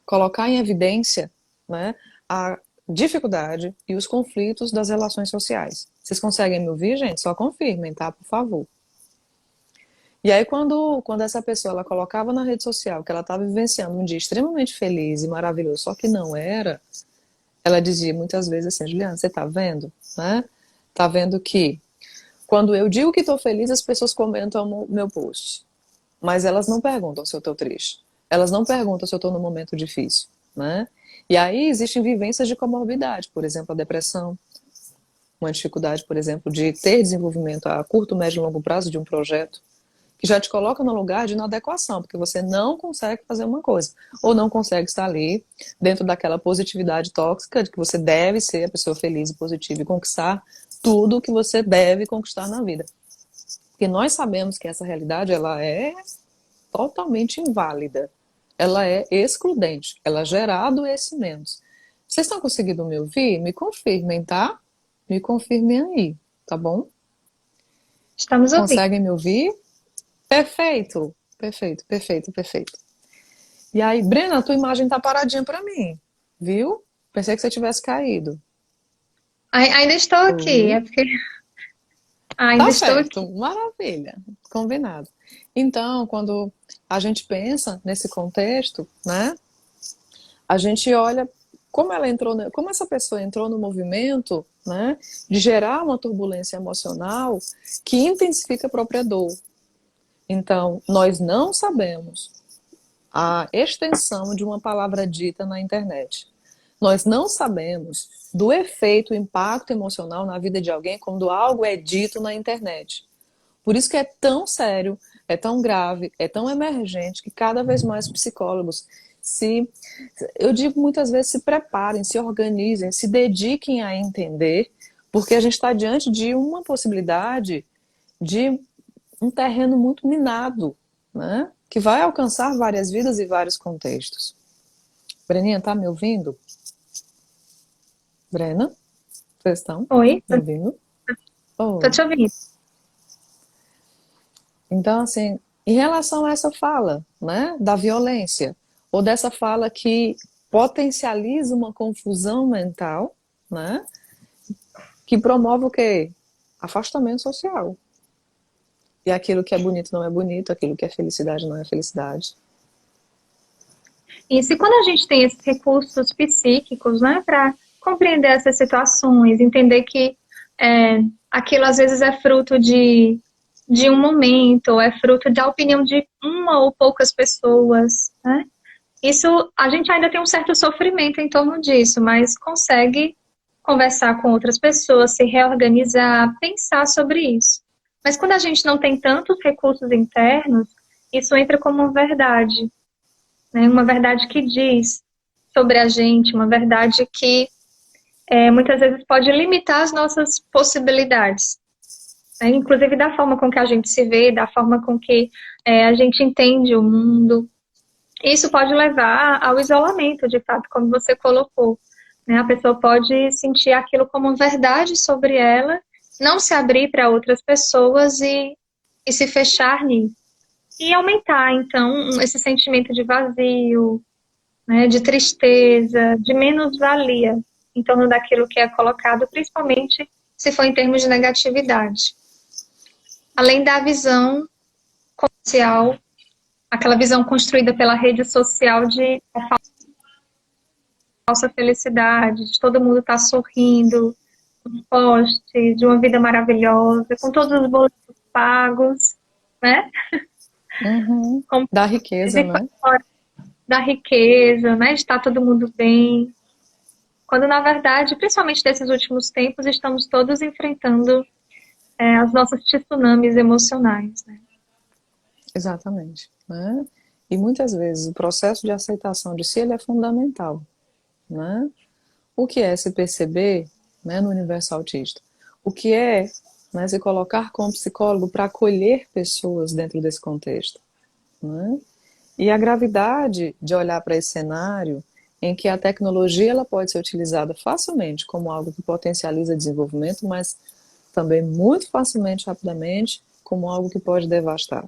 colocar em evidência, né, a dificuldade e os conflitos das relações sociais. Vocês conseguem me ouvir, gente? Só confirmem, tá? Por favor. E aí, quando essa pessoa ela colocava na rede social que ela estava vivenciando um dia extremamente feliz e maravilhoso, só que não era, ela dizia muitas vezes assim: Juliana, você está vendo? Né? Tá vendo que quando eu digo que estou feliz, as pessoas comentam o meu post. Mas elas não perguntam se eu estou triste. Elas não perguntam se eu estou num momento difícil. Né? E aí existem vivências de comorbidade, por exemplo, a depressão, uma dificuldade, por exemplo, de ter desenvolvimento a curto, médio e longo prazo de um projeto, que já te coloca no lugar de inadequação, porque você não consegue fazer uma coisa, ou não consegue estar ali dentro daquela positividade tóxica de que você deve ser a pessoa feliz e positiva e conquistar tudo o que você deve conquistar na vida. Porque nós sabemos que essa realidade ela é totalmente inválida, ela é excludente, ela gera adoecimentos. Vocês estão conseguindo me ouvir? Me confirmem, tá? Me confirmem aí, tá bom? Estamos ouvindo. Conseguem me ouvir? Perfeito, perfeito, perfeito, perfeito. E aí, Brena, a tua imagem tá paradinha pra mim, viu? Pensei que você tivesse caído. Ainda estou aqui, Oi. é porque ainda Tá estou aqui. certo, maravilha, combinado. Então, quando a gente pensa nesse contexto, né, a gente olha como ela entrou, como essa pessoa entrou no movimento, né, de gerar uma turbulência emocional que intensifica a própria dor. Então, nós não sabemos a extensão de uma palavra dita na internet. Nós não sabemos do efeito, impacto emocional na vida de alguém quando algo é dito na internet. Por isso que é tão sério, é tão grave, é tão emergente que cada vez mais psicólogos se, eu digo muitas vezes, se preparem, se organizem, se dediquem a entender, porque a gente está diante de uma possibilidade de um terreno muito minado, né? Que vai alcançar várias vidas e vários contextos. Breninha, tá me ouvindo? Brena, vocês estão Oi, me ouvindo? tô Oi. te ouvindo. Então, assim, em relação a essa fala, né, da violência, ou dessa fala que potencializa uma confusão mental, né, que promove o quê? Afastamento social. E aquilo que é bonito não é bonito, aquilo que é felicidade não é felicidade. Isso, e quando a gente tem esses recursos psíquicos, né, para compreender essas situações, entender que aquilo às vezes é fruto de um momento, ou é fruto da opinião de uma ou poucas pessoas, né? Isso, a gente ainda tem um certo sofrimento em torno disso, mas consegue conversar com outras pessoas, se reorganizar, pensar sobre isso. Mas quando a gente não tem tantos recursos internos, isso entra como uma verdade, né? Uma verdade que diz sobre a gente, uma verdade que muitas vezes pode limitar as nossas possibilidades, né? Inclusive da forma com que a gente se vê, da forma com que a gente entende o mundo. Isso pode levar ao isolamento, de fato, como você colocou, né? A pessoa pode sentir aquilo como verdade sobre ela, não se abrir para outras pessoas e se fechar nisso. E aumentar, então, esse sentimento de vazio, né, de tristeza, de menos-valia em torno daquilo que é colocado, principalmente se for em termos de negatividade. Além da visão comercial, aquela visão construída pela rede social de falsa felicidade, de todo mundo estar sorrindo, um post, de uma vida maravilhosa, com todos os boletos pagos, né? Uhum. Como Da riqueza, de né? fora da riqueza, né? De estar todo mundo bem. Quando, na verdade, principalmente nesses últimos tempos, estamos todos enfrentando as nossas tsunamis emocionais, né? Exatamente, né? E muitas vezes o processo de aceitação de si ele é fundamental, né? O que é se perceber, né, no universo autista? O que é, né, se colocar como psicólogo para acolher pessoas dentro desse contexto, né? E a gravidade de olhar para esse cenário em que a tecnologia ela pode ser utilizada facilmente como algo que potencializa desenvolvimento, mas também muito facilmente, rapidamente, como algo que pode devastar.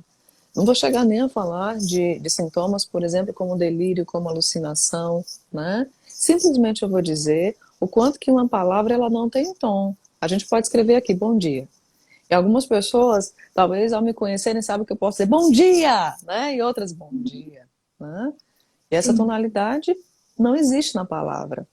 Não vou chegar nem a falar de sintomas, por exemplo, como delírio, como alucinação, né? Simplesmente eu vou dizer o quanto que uma palavra ela não tem tom. A gente pode escrever aqui, bom dia. E algumas pessoas, talvez ao me conhecerem, sabem que eu posso dizer bom dia, né? E outras bom dia, né? E essa Sim, tonalidade não existe na palavra.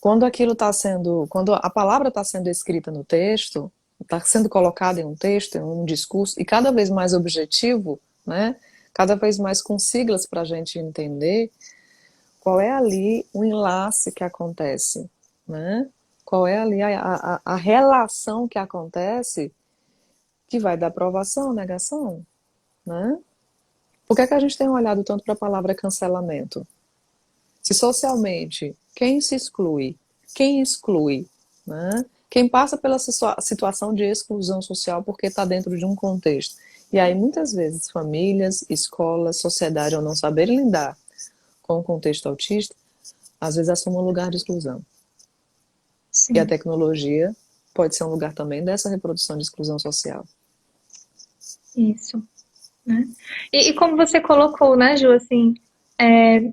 Quando a palavra está sendo escrita no texto, está sendo colocada em um texto, em um discurso, e cada vez mais objetivo, né? Cada vez mais com siglas para a gente entender qual é ali o enlace que acontece, né? Qual é ali a relação que acontece que vai dar aprovação, negação, né? Por que é que a gente tem olhado tanto para a palavra cancelamento? Se socialmente, quem se exclui, quem exclui, né? Quem passa pela situação de exclusão social porque está dentro de um contexto. E aí, muitas vezes, famílias, escolas, sociedade, ao não saberem lidar com o contexto autista, às vezes assumem um lugar de exclusão. E a sim, tecnologia pode ser um lugar também dessa reprodução de exclusão social. isso. Né? E como você colocou, né, Ju, assim,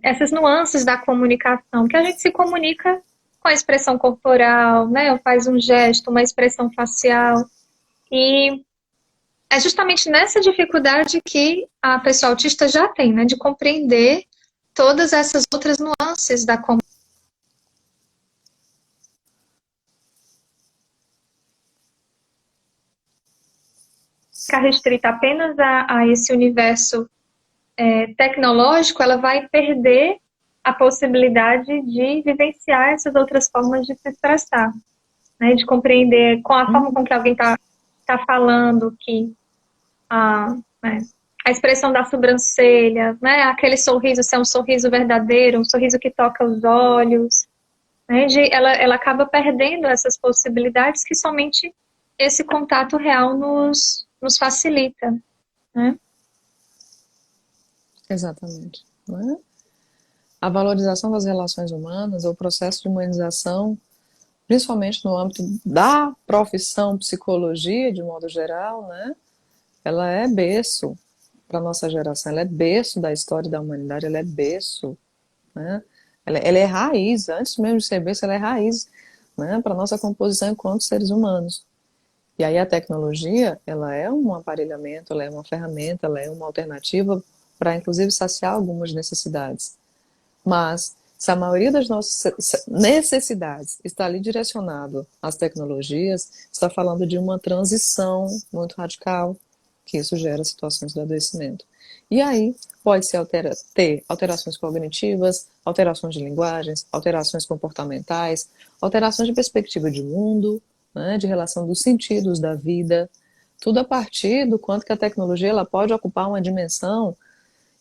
essas nuances da comunicação, que a gente se comunica com a expressão corporal, né, faz um gesto, uma expressão facial, e é justamente nessa dificuldade que a pessoa autista já tem, né, de compreender todas essas outras nuances da comunicação. Ficar restrita apenas a esse universo tecnológico, ela vai perder a possibilidade de vivenciar essas outras formas de se expressar, né? De compreender com a forma com Uhum. que alguém tá falando, que a, né, a expressão da sobrancelha, né? Aquele sorriso, se é um sorriso verdadeiro, um sorriso que toca os olhos, né? Ela acaba perdendo essas possibilidades que somente esse contato real nos facilita, né? Exatamente. Né? A valorização das relações humanas, o processo de humanização, principalmente no âmbito da profissão psicologia, de modo geral, né? Ela é berço para a nossa geração, ela é berço da história da humanidade, ela é berço, né? Ela é raiz, antes mesmo de ser berço, ela é raiz, né? Para a nossa composição enquanto seres humanos. E aí a tecnologia, ela é um aparelhamento, ela é uma ferramenta, ela é uma alternativa para, inclusive, saciar algumas necessidades. Mas, se a maioria das nossas necessidades está ali direcionado às tecnologias, está falando de uma transição muito radical, que isso gera situações de adoecimento. E aí pode-se ter alterações cognitivas, alterações de linguagens, alterações comportamentais, alterações de perspectiva de mundo, né, de relação dos sentidos da vida, tudo a partir do quanto que a tecnologia ela pode ocupar uma dimensão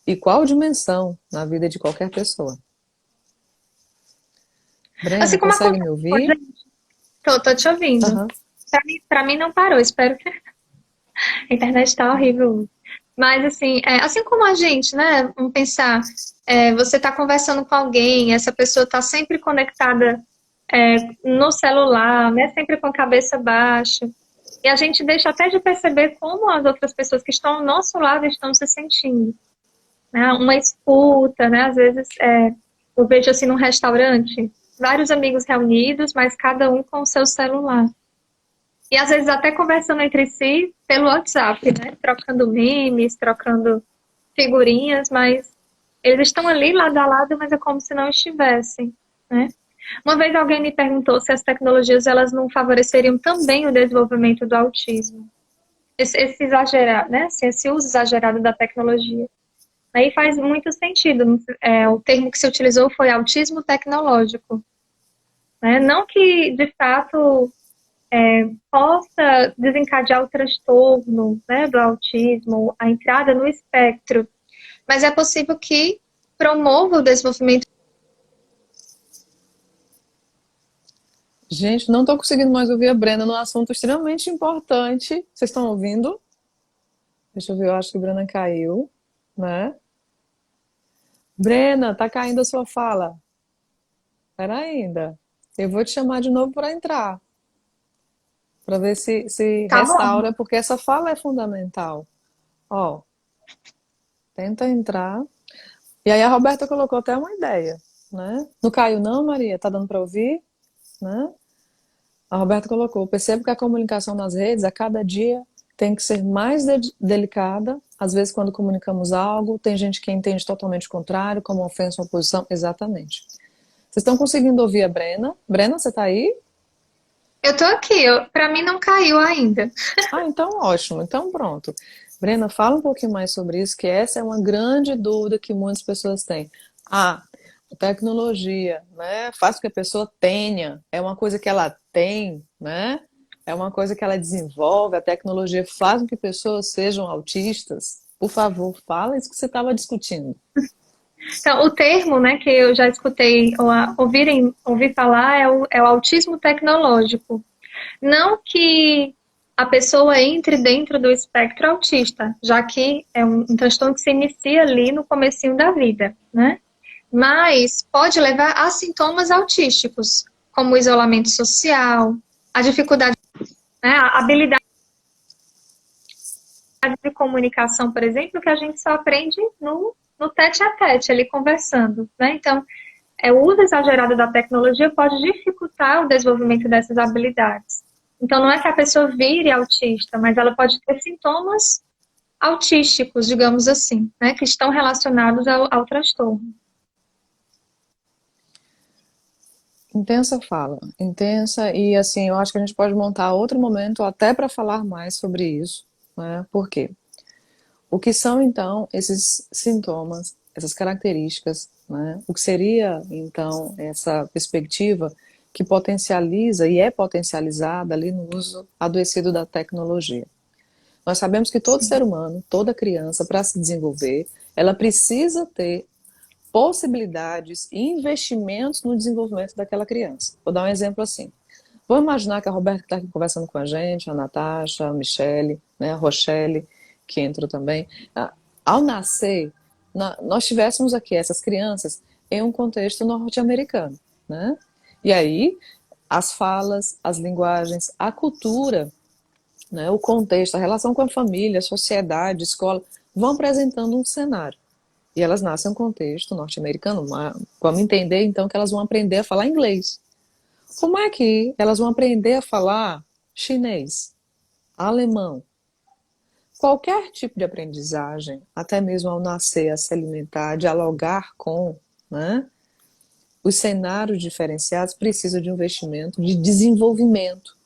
e qual dimensão na vida de qualquer pessoa. Assim Brena, como consegue acontece me hoje, ouvir? tô te ouvindo. Aham. Pra mim não parou, espero que a internet tá horrível. Mas assim, assim como a gente, né? Vamos pensar, você tá conversando com alguém, essa pessoa tá sempre conectada no celular, né? Sempre com a cabeça baixa. E a gente deixa até de perceber como as outras pessoas que estão ao nosso lado estão se sentindo, né? Uma escuta, né? Às vezes eu vejo assim num restaurante, vários amigos reunidos, mas cada um com o seu celular. E às vezes até conversando entre si pelo WhatsApp, né? Trocando memes, trocando figurinhas, mas eles estão ali lado a lado, mas é como se não estivessem, né? Uma vez alguém me perguntou se as tecnologias elas não favoreceriam também o desenvolvimento do autismo. Esse exagerado, né? Assim, esse uso exagerado da tecnologia. Aí faz muito sentido. O termo que se utilizou foi autismo tecnológico, né? Não que, de fato, possa desencadear o transtorno, né, do autismo, a entrada no espectro, mas é possível que promova o desenvolvimento. Gente, não estou conseguindo mais ouvir a Brena num assunto extremamente importante. Vocês estão ouvindo? Deixa eu ver, eu acho que a Brena caiu, né? Brena, tá caindo a sua fala. Espera ainda. Eu vou te chamar de novo para entrar, para ver se Tá bom. restaura, porque essa fala é fundamental. Ó, tenta entrar. E aí a Roberta colocou até uma ideia, né? Não caiu não, Maria? Tá dando para ouvir, né? A Roberta colocou: percebo que a comunicação nas redes, a cada dia, tem que ser mais delicada. Às vezes, quando comunicamos algo, tem gente que entende totalmente o contrário, como ofensa ou oposição. Exatamente. Vocês estão conseguindo ouvir a Brena? Brena, você está aí? Eu tô aqui, para mim não caiu ainda. Ah, então ótimo. Então pronto. Brena, fala um pouquinho mais sobre isso, que essa é uma grande dúvida que muitas pessoas têm. Ah, a tecnologia, né, faz com que a pessoa tenha, é uma coisa que ela tem, né? É uma coisa que ela desenvolve, a tecnologia faz com que pessoas sejam autistas. Por favor, fala isso que você estava discutindo. Então, o termo, né, que eu já escutei ouvir falar é o autismo tecnológico. Não que a pessoa entre dentro do espectro autista, já que é um transtorno que se inicia ali no comecinho da vida, né? Mas pode levar a sintomas autísticos, como o isolamento social, a dificuldade, né, a habilidade de comunicação, por exemplo, que a gente só aprende no tete a tete, ali conversando, né? Então, o uso exagerado da tecnologia pode dificultar o desenvolvimento dessas habilidades. Então, não é que a pessoa vire autista, mas ela pode ter sintomas autísticos, digamos assim, né, que estão relacionados ao transtorno. Intensa fala, intensa, e assim, eu acho que a gente pode montar outro momento até para falar mais sobre isso, né? Por quê? O que são então esses sintomas essas características, né? O que seria, então, essa perspectiva que potencializa e é potencializada ali no uso adoecido da tecnologia. Nós sabemos que todo Sim. ser humano, toda criança, para se desenvolver, ela precisa ter possibilidades e investimentos no desenvolvimento daquela criança. Vou dar um exemplo assim. Vamos imaginar que a Roberta está aqui conversando com a gente, a Natasha, a Michele, né, a Rochelle, que entrou também. Ao nascer, nós tivéssemos aqui essas crianças em um contexto norte-americano, né? E aí, as falas, as linguagens, a cultura, né, o contexto, a relação com a família, a sociedade, a escola, vão apresentando um cenário. E elas nascem em um contexto norte-americano. Vamos entender, então, que elas vão aprender a falar inglês. Como é que elas vão aprender a falar chinês, alemão? Qualquer tipo de aprendizagem, até mesmo ao nascer, a se alimentar, dialogar com, né, os cenários diferenciados, precisa de um investimento de desenvolvimento.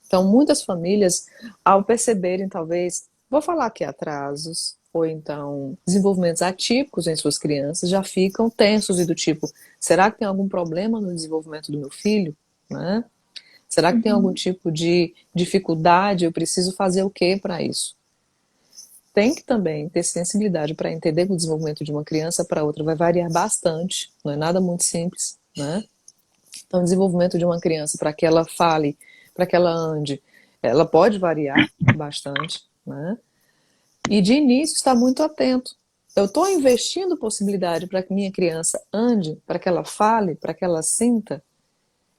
Então, muitas famílias, ao perceberem, talvez, vou falar aqui atrasos, ou então desenvolvimentos atípicos em suas crianças, já ficam tensos e do tipo, será que tem algum problema no desenvolvimento do meu filho? Né? Será que tem algum Uhum. tipo de dificuldade? Eu preciso fazer o que para isso? Tem que também ter sensibilidade para entender que o desenvolvimento de uma criança para outra vai variar bastante, não é nada muito simples, né? Então, o desenvolvimento de uma criança para que ela fale, para que ela ande, ela pode variar bastante, né? E de início está muito atento. Eu estou investindo possibilidade para que minha criança ande, para que ela fale, para que ela sinta.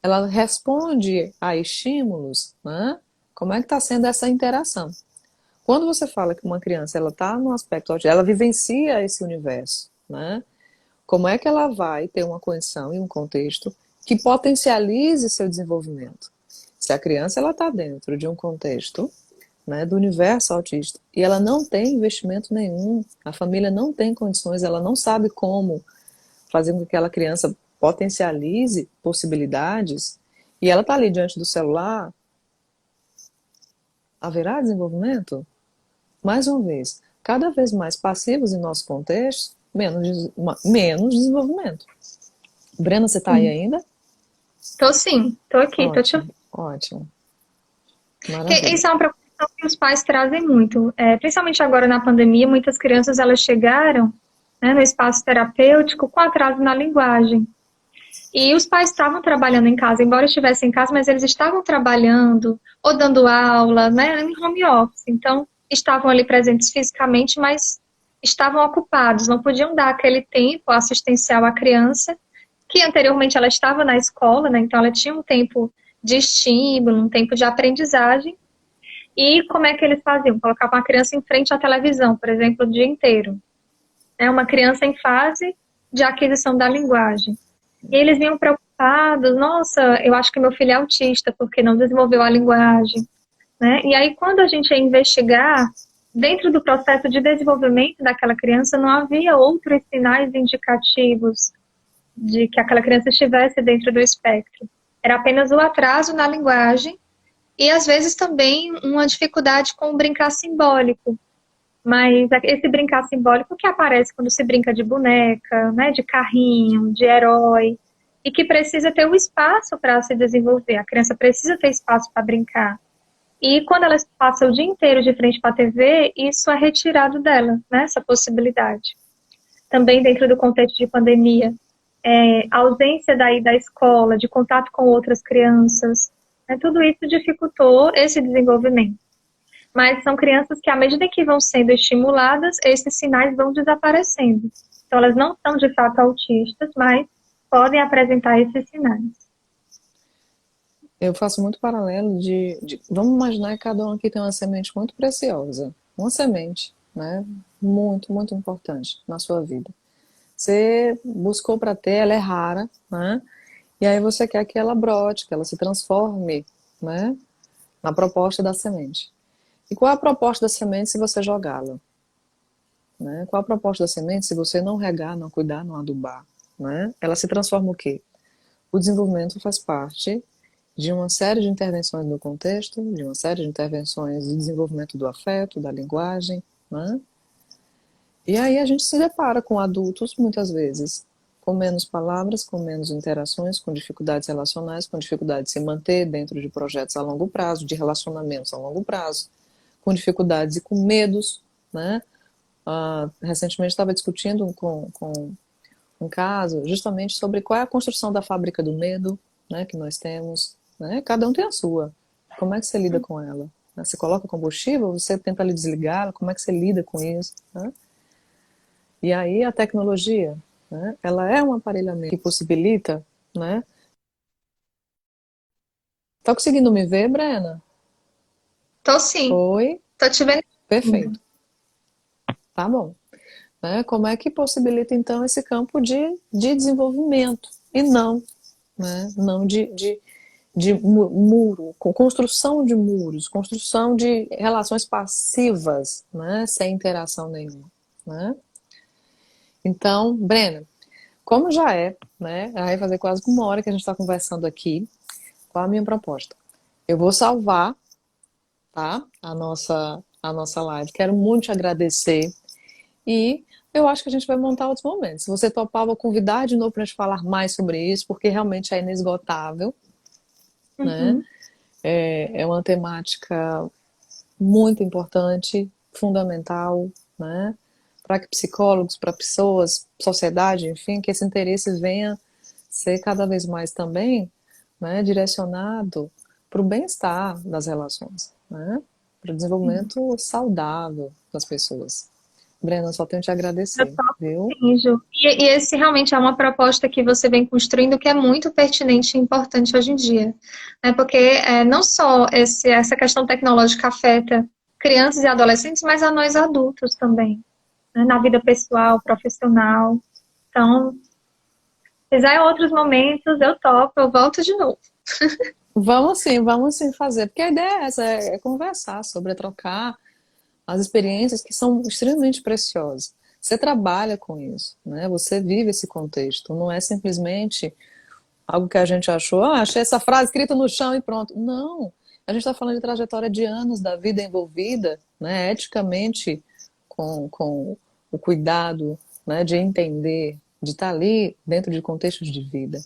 Ela responde a estímulos, né? Como é que está sendo essa interação? Quando você fala que uma criança ela está no aspecto autista, ela vivencia esse universo, né? Como é que ela vai ter uma condição e um contexto que potencialize seu desenvolvimento? Se a criança ela está dentro de um contexto, né, do universo autista e ela não tem investimento nenhum, a família não tem condições, ela não sabe como fazer com que aquela criança potencialize possibilidades e ela está ali diante do celular, haverá desenvolvimento? Mais uma vez, cada vez mais passivos em nosso contexto, menos desenvolvimento. Brena, você está aí Sim. ainda? Tô sim, tô aqui, tô te Ótimo, ótimo, Isso maravilha. é uma preocupação que os pais trazem muito, principalmente agora na pandemia, muitas crianças elas chegaram, né, no espaço terapêutico com atraso na linguagem. E os pais estavam trabalhando em casa, embora estivessem em casa, mas eles estavam trabalhando ou dando aula, né, em home office. Então, estavam ali presentes fisicamente, mas estavam ocupados, não podiam dar aquele tempo assistencial à criança, que anteriormente ela estava na escola, né, então ela tinha um tempo de estímulo, um tempo de aprendizagem. E como é que eles faziam? Colocavam a criança em frente à televisão, por exemplo, o dia inteiro. É uma criança em fase de aquisição da linguagem. E eles vinham preocupados, nossa, eu acho que meu filho é autista porque não desenvolveu a linguagem, né? E aí quando a gente ia investigar, dentro do processo de desenvolvimento daquela criança não havia outros sinais indicativos de que aquela criança estivesse dentro do espectro. Era apenas o atraso na linguagem e às vezes também uma dificuldade com o brincar simbólico. Mas esse brincar simbólico que aparece quando se brinca de boneca, né, de carrinho, de herói, e que precisa ter o espaço para se desenvolver. A criança precisa ter espaço para brincar. E quando ela passa o dia inteiro de frente para a TV, isso é retirado dela, né, essa possibilidade. Também dentro do contexto de pandemia, a ausência da escola, de contato com outras crianças, né, tudo isso dificultou esse desenvolvimento. Mas são crianças que, à medida que vão sendo estimuladas, esses sinais vão desaparecendo. Então, elas não são de fato autistas, mas podem apresentar esses sinais. Eu faço muito paralelo vamos imaginar que cada um aqui tem uma semente muito preciosa. Uma semente, né? Muito, muito importante na sua vida. Você buscou para ter, ela é rara, né? E aí você quer que ela brote, que ela se transforme, né? Na proposta da semente. E qual é a proposta da semente se você jogá-la? Né? Qual a proposta da semente se você não regar, não cuidar, não adubar? Né? Ela se transforma o quê? O desenvolvimento faz parte de uma série de intervenções no contexto, de uma série de intervenções de desenvolvimento do afeto, da linguagem, né? E aí a gente se depara com adultos, muitas vezes, com menos palavras, com menos interações, com dificuldades relacionais, com dificuldade de se manter dentro de projetos a longo prazo, de relacionamentos a longo prazo, com dificuldades e com medos, né? Recentemente estava discutindo com um caso justamente sobre qual é a construção da fábrica do medo, né, que nós temos, né? Cada um tem a sua. Como é que você lida com ela? Você coloca combustível, você tenta lhe desligá-la, como é que você lida com isso, né? E aí a tecnologia, né, ela é um aparelhamento que possibilita, né? Tá conseguindo me ver, Brena? Tô sim, Oi? tô te vendo. Perfeito. Tá bom. Né? Como é que possibilita, então, esse campo de desenvolvimento e não, né? Não de muro, com construção de muros, construção de relações passivas, né? Sem interação nenhuma, né? Então, Brena, como já é, né? Vai fazer quase uma hora que a gente está conversando aqui. Qual a minha proposta? Eu vou salvar, tá? A nossa live. Quero muito te agradecer. E eu acho que a gente vai montar outros momentos. Se você topar, vou convidar de novo para a gente falar mais sobre isso, porque realmente é inesgotável, né? Uhum. É uma temática muito importante, fundamental, né? Para que psicólogos, para pessoas, sociedade, enfim, que esse interesse venha ser cada vez mais também, né, direcionado para o bem-estar das relações, né? Para o desenvolvimento saudável das pessoas. Brena, só tenho que te Eu agradecer, topo viu? sim, Ju. E esse realmente é uma proposta que você vem construindo que é muito pertinente e importante hoje em dia. Né? Porque não só essa questão tecnológica afeta crianças e adolescentes, mas a nós adultos também, né? Na vida pessoal, profissional. Então, se quiser outros momentos, eu topo, eu volto de novo. Vamos sim fazer, porque a ideia é essa, é conversar sobre, é trocar as experiências que são extremamente preciosas. Você trabalha com isso, né? Você vive esse contexto, não é simplesmente algo que a gente achou, achei essa frase escrita no chão e pronto. Não, a gente está falando de trajetória de anos da vida envolvida, né, eticamente, com o cuidado, né, de entender, de estar ali dentro de contextos de vida.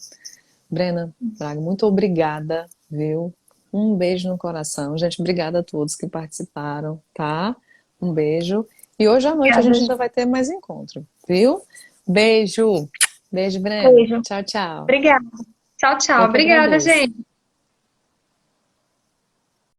Brena, Braga, muito obrigada, viu? Um beijo no coração. Gente, obrigada a todos que participaram, tá? Um beijo. E hoje à noite a Obrigada, gente ainda Ju. vai ter mais encontro, viu? Beijo. Beijo, Brena. Beijo. Tchau, tchau. Obrigada. Tchau, tchau. Eu que Obrigada, agradeço. gente.